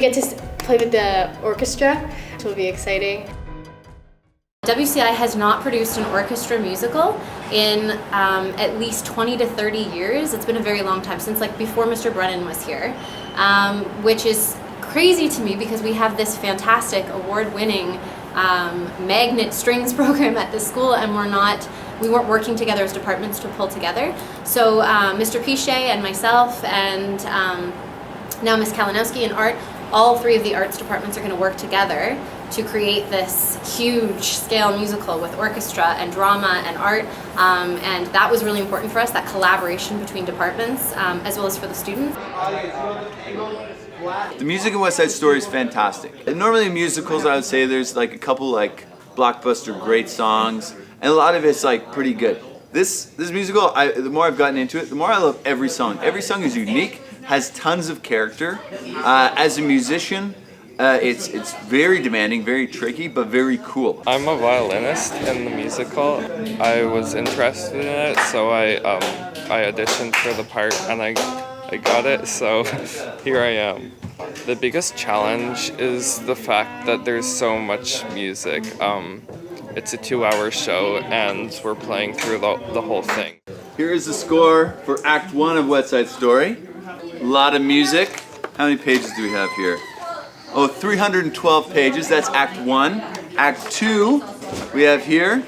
get to play with the orchestra, which will be exciting. WCI has not produced an orchestra musical in at least 20 to 30 years. It's been a very long time, since like before Mr. Brennan was here, which is crazy to me because we have this fantastic award-winning magnet strings program at this school, and we weren't working together as departments to pull together. So Mr. Pichet and myself and now Ms. Kalinowski in art, all three of the arts departments are going to work together to create this huge scale musical with orchestra and drama and art, and that was really important for us, that collaboration between departments, as well as for the students. The music in West Side Story is fantastic. And normally in musicals I would say there's like a couple like blockbuster great songs, and a lot of it's like pretty good. This musical, the more I've gotten into it, the more I love every song. Every song is unique, has tons of character. As a musician, it's very demanding, very tricky, but very cool. I'm a violinist in the musical. I was interested in it, so I auditioned for the part, and I got it, so here I am. The biggest challenge is the fact that there's so much music. It's a 2-hour show, and we're playing through the whole thing. Here is the score for Act 1 of West Side Story. A lot of music. How many pages do we have here? Oh, 312 pages, that's Act 1. Act 2, we have here,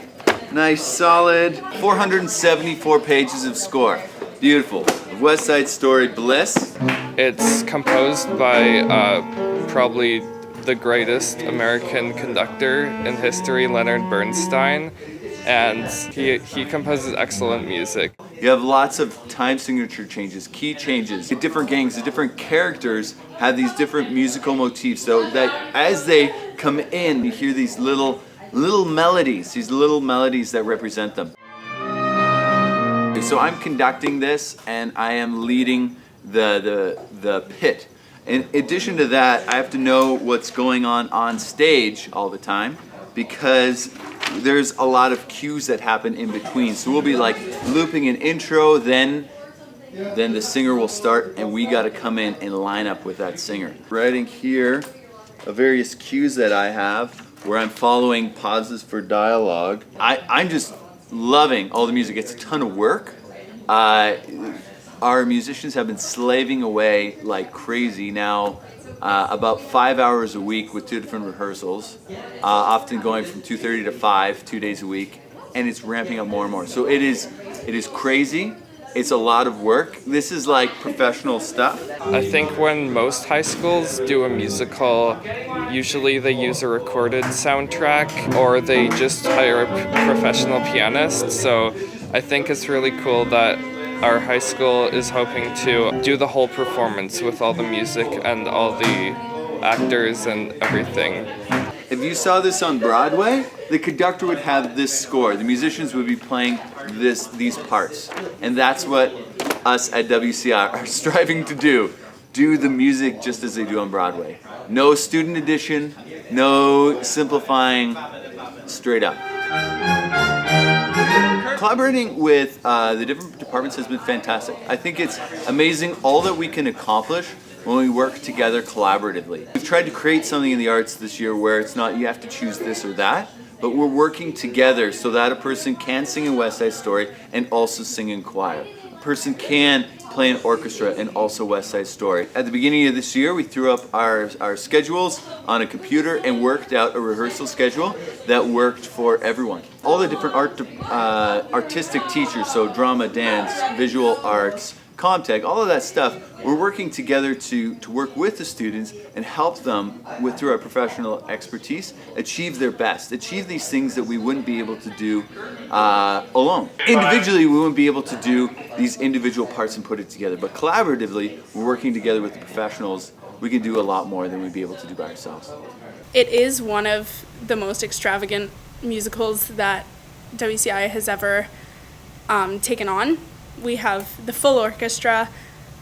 nice solid 474 pages of score. Beautiful. West Side Story Bliss. It's composed by probably the greatest American conductor in history, Leonard Bernstein, and he composes excellent music. You have lots of time signature changes, key changes. The different gangs, the different characters have these different musical motifs, so that as they come in, you hear these little melodies, that represent them. So I'm conducting this, and I am leading the pit. In addition to that, I have to know what's going on stage all the time, because there's a lot of cues that happen in between. So we'll be like looping an intro, then the singer will start, and we got to come in and line up with that singer. Writing here various cues that I have where I'm following pauses for dialogue. I'm just loving all the music. It's a ton of work. Our musicians have been slaving away like crazy now, about 5 hours a week with 2 different rehearsals, often going from 2:30 to 5, 2 days a week, and it's ramping up more and more. So it is crazy. It's a lot of work. This is like professional stuff. I think when most high schools do a musical, usually they use a recorded soundtrack or they just hire a professional pianist. So I think it's really cool that our high school is hoping to do the whole performance with all the music and all the actors and everything. If you saw this on Broadway, the conductor would have this score. The musicians would be playing these parts. And that's what us at WCI are striving to do. Do the music just as they do on Broadway. No student edition, no simplifying, straight up. Collaborating with the different departments has been fantastic. I think it's amazing all that we can accomplish when we work together collaboratively. We've tried to create something in the arts this year where it's not you have to choose this or that, but we're working together so that a person can sing in West Side Story and also sing in choir. A person can play an orchestra and also West Side Story. At the beginning of this year, we threw up our schedules on a computer and worked out a rehearsal schedule that worked for everyone. All the different artistic teachers, so drama, dance, visual arts, Comtech, all of that stuff, we're working together to work with the students and help them through our professional expertise achieve their best, achieve these things that we wouldn't be able to do alone. Individually, we wouldn't be able to do these individual parts and put it together, but collaboratively, we're working together with the professionals. We can do a lot more than we'd be able to do by ourselves. It is one of the most extravagant musicals that WCI has ever taken on. We have the full orchestra,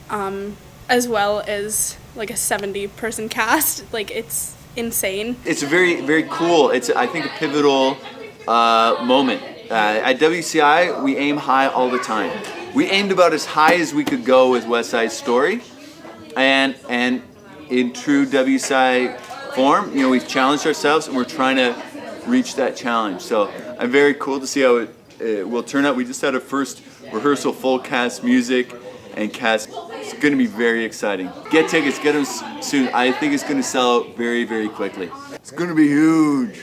as well as like a 70-person cast. Like, it's insane. It's very, very cool. It's, I think, a pivotal moment. At WCI, we aim high all the time. We aimed about as high as we could go with West Side Story, and in true WCI form. You know, we've challenged ourselves and we're trying to reach that challenge. So I'm very cool to see how it will turn out. We just had a first rehearsal, full cast music and cast. It's going to be very exciting. Get tickets, get them soon. I think it's going to sell out very, very quickly. It's going to be huge.